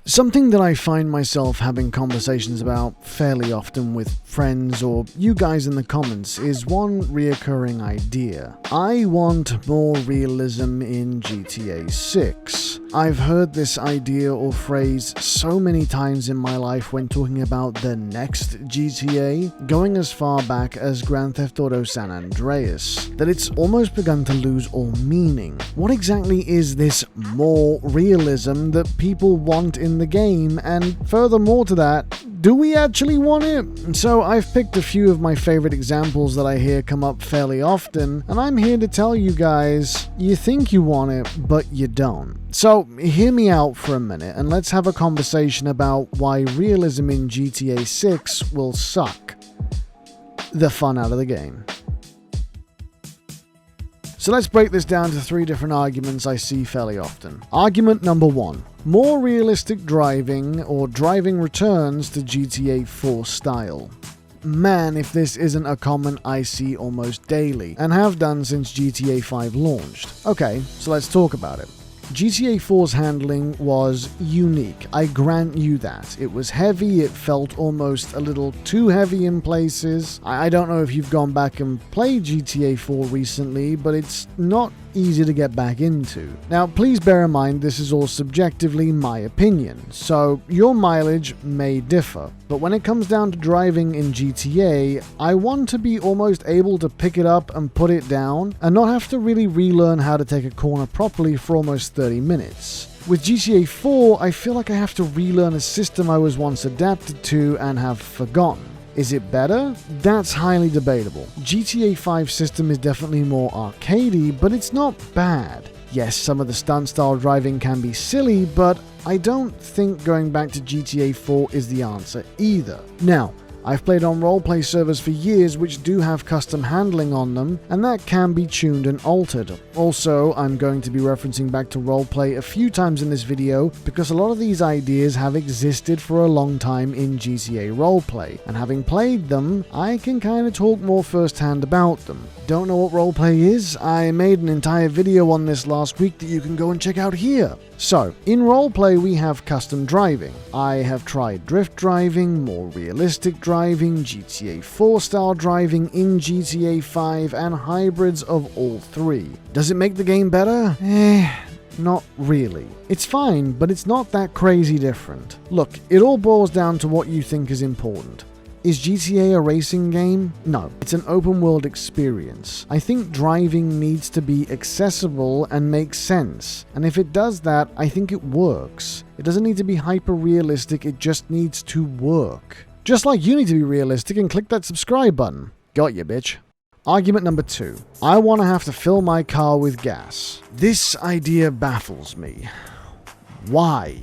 Something that I find myself having conversations about fairly often with friends or you guys in the comments is one reoccurring idea. I want more realism in GTA 6. I've heard this idea or phrase so many times in my life when talking about the next GTA, going as far back as Grand Theft Auto San Andreas, that it's almost begun to lose all meaning. What exactly is this more realism that people want in the game, and furthermore to that, do we actually want it? So I've picked a few of my favorite examples that I hear come up fairly often, and I'm here to tell you guys, you think you want it, but you don't. So hear me out for a minute and let's have a conversation about why realism in GTA 6 will suck the fun out of the game. So let's break this down to three different arguments I see fairly often. Argument number one. More realistic driving or driving returns to GTA 4 style. Man, if this isn't a comment I see almost daily, and have done since GTA 5 launched. Okay, so let's talk about it. GTA 4's handling was unique, I grant you that. It was heavy, it felt almost a little too heavy in places. I don't know if you've gone back and played GTA 4 recently, but it's not easy to get back into. Now, please bear in mind this is all subjectively my opinion, so your mileage may differ. But when it comes down to driving in GTA, I want to be almost able to pick it up and put it down, and not have to really relearn how to take a corner properly for almost 30 minutes. With GTA 4, I feel like I have to relearn a system I was once adapted to and have forgotten. Is it better? That's highly debatable. GTA 5's system is definitely more arcadey, but it's not bad. Yes, some of the stunt-style driving can be silly, but I don't think going back to GTA 4 is the answer either. Now, I've played on roleplay servers for years which do have custom handling on them, and that can be tuned and altered. Also, I'm going to be referencing back to roleplay a few times in this video because a lot of these ideas have existed for a long time in GTA roleplay, and having played them, I can kind of talk more firsthand about them. Don't know what roleplay is? I made an entire video on this last week that you can go and check out here. So, in roleplay we have custom driving. I have tried drift driving, more realistic driving, GTA 4 style driving in GTA 5, and hybrids of all three. Does it make the game better? Not really. It's fine, but it's not that crazy different. Look, it all boils down to what you think is important. Is GTA a racing game? No, it's an open world experience. I think driving needs to be accessible and make sense. And if it does that, I think it works. It doesn't need to be hyper realistic, it just needs to work. Just like you need to be realistic and click that subscribe button. Got ya, bitch. Argument number two. I want to have to fill my car with gas. This idea baffles me. Why?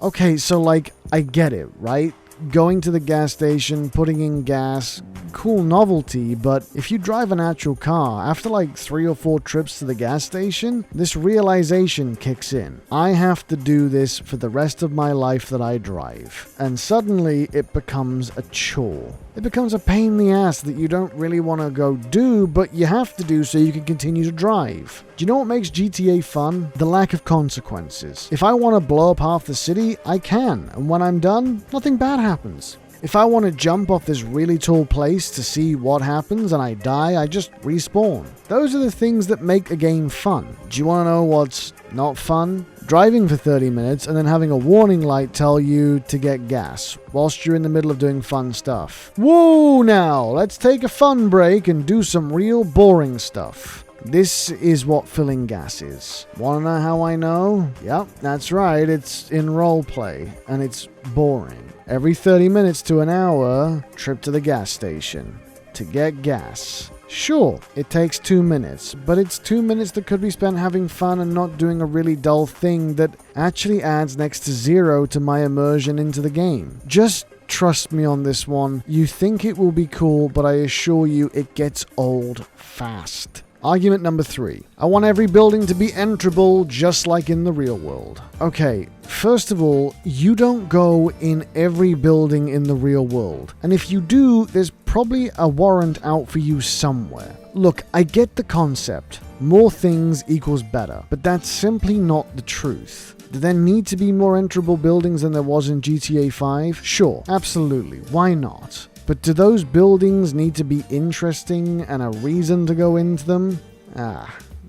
Okay, so I get it, right? Going to the gas station, putting in gas, cool novelty, but if you drive an actual car, after 3 or 4 trips to the gas station, this realization kicks in. I have to do this for the rest of my life that I drive. And suddenly it becomes a chore. It becomes a pain in the ass that you don't really want to go do, but you have to do so you can continue to drive. Do you know what makes GTA fun? The lack of consequences. If I want to blow up half the city, I can, and when I'm done, nothing bad happens. If I want to jump off this really tall place to see what happens and I die, I just respawn. Those are the things that make a game fun. Do you want to know what's not fun? Driving for 30 minutes and then having a warning light tell you to get gas whilst you're in the middle of doing fun stuff. Whoa now, let's take a fun break and do some real boring stuff. This is what filling gas is. Wanna know how I know? Yep, that's right, it's in roleplay, and it's boring. Every 30 minutes to an hour, trip to the gas station to get gas. Sure, it takes 2 minutes, but it's 2 minutes that could be spent having fun and not doing a really dull thing that actually adds next to zero to my immersion into the game. Just trust me on this one. You think it will be cool, but I assure you it gets old fast. Argument number 3. I want every building to be enterable just like in the real world. Okay, first of all, you don't go in every building in the real world. And if you do, there's probably a warrant out for you somewhere. Look, I get the concept. More things equals better. But that's simply not the truth. Do there need to be more enterable buildings than there was in GTA 5? Sure, absolutely, why not? But do those buildings need to be interesting and a reason to go into them?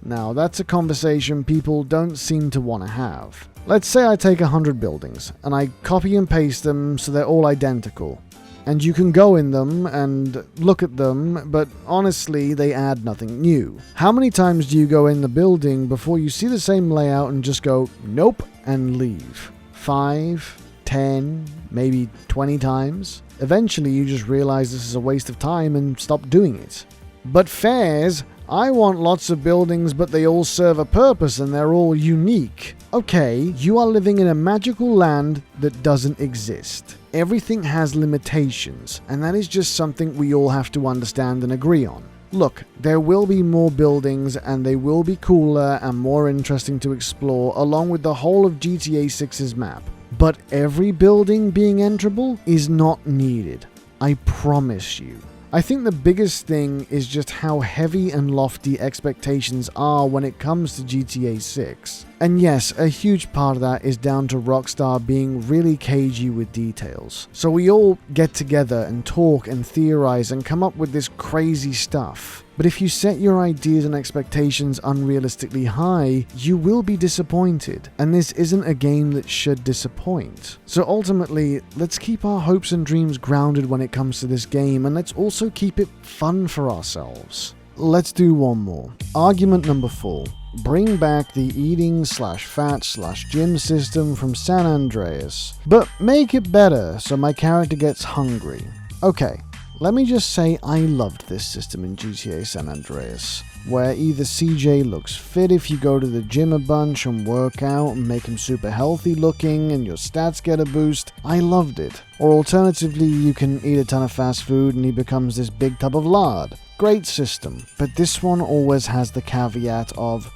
Now that's a conversation people don't seem to want to have. Let's say I take 100 buildings, and I copy and paste them so they're all identical. And you can go in them and look at them, but honestly, they add nothing new. How many times do you go in the building before you see the same layout and just go, nope, and leave? 5, 10, maybe 20 times? Eventually, you just realize this is a waste of time and stop doing it. But fairs, I want lots of buildings, but they all serve a purpose and they're all unique. Okay, you are living in a magical land that doesn't exist. Everything has limitations, and that is just something we all have to understand and agree on. Look, there will be more buildings, and they will be cooler and more interesting to explore, along with the whole of GTA 6's map. But every building being enterable is not needed. I promise you. I think the biggest thing is just how heavy and lofty expectations are when it comes to GTA 6. And yes, a huge part of that is down to Rockstar being really cagey with details. So we all get together and talk and theorize and come up with this crazy stuff. But if you set your ideas and expectations unrealistically high, you will be disappointed. And this isn't a game that should disappoint. So ultimately, let's keep our hopes and dreams grounded when it comes to this game, and let's also keep it fun for ourselves. Let's do one more. Argument number 4. Bring back the eating/fat/gym system from San Andreas, but make it better so my character gets hungry. Okay, let me just say I loved this system in GTA San Andreas, where either CJ looks fit if you go to the gym a bunch and work out and make him super healthy looking and your stats get a boost. I loved it. Or alternatively, you can eat a ton of fast food and he becomes this big tub of lard. Great system, but this one always has the caveat of,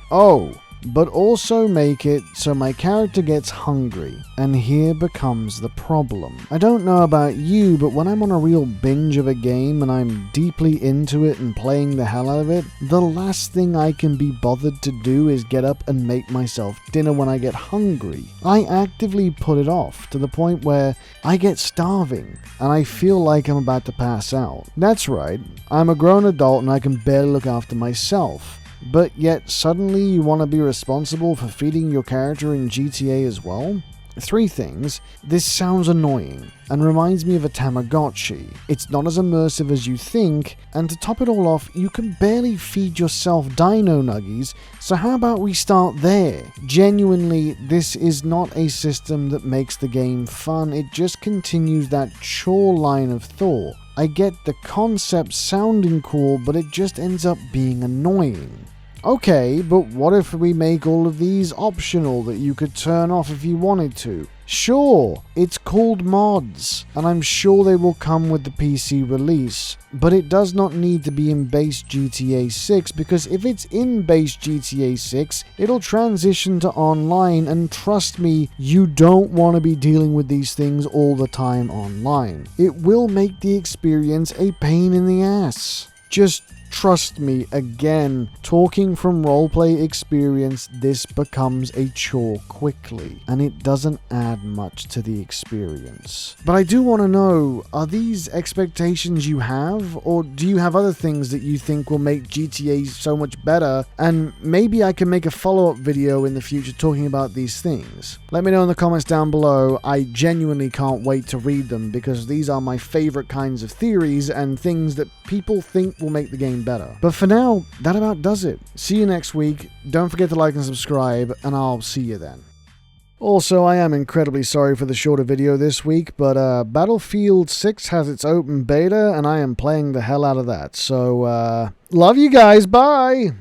but also make it so my character gets hungry. And here becomes the problem. I don't know about you, but when I'm on a real binge of a game and I'm deeply into it and playing the hell out of it, the last thing I can be bothered to do is get up and make myself dinner when I get hungry. I actively put it off to the point where I get starving and I feel like I'm about to pass out. That's right, I'm a grown adult and I can barely look after myself. But yet suddenly you want to be responsible for feeding your character in GTA as well? 3 things. This sounds annoying and reminds me of a Tamagotchi. It's not as immersive as you think, and to top it all off, you can barely feed yourself dino nuggies, so how about we start there? Genuinely, this is not a system that makes the game fun, it just continues that chore line of thought. I get the concept sounding cool, but it just ends up being annoying. Okay, but what if we make all of these optional that you could turn off if you wanted to? Sure, it's called mods, and I'm sure they will come with the PC release, but it does not need to be in base GTA 6, because if it's in base GTA 6, it'll transition to online, and trust me, you don't want to be dealing with these things all the time online. It will make the experience a pain in the ass. Just trust me, again, talking from roleplay experience, this becomes a chore quickly, and it doesn't add much to the experience. But I do want to know, are these expectations you have, or do you have other things that you think will make GTA so much better, and maybe I can make a follow-up video in the future talking about these things? Let me know in the comments down below. I genuinely can't wait to read them, because these are my favorite kinds of theories and things that people think will make the game better. But for now, that about does it. See you next week. Don't forget to like and subscribe, and I'll see you then. Also, I am incredibly sorry for the shorter video this week, but Battlefield 6 has its open beta, and I am playing the hell out of that. So, love you guys. Bye!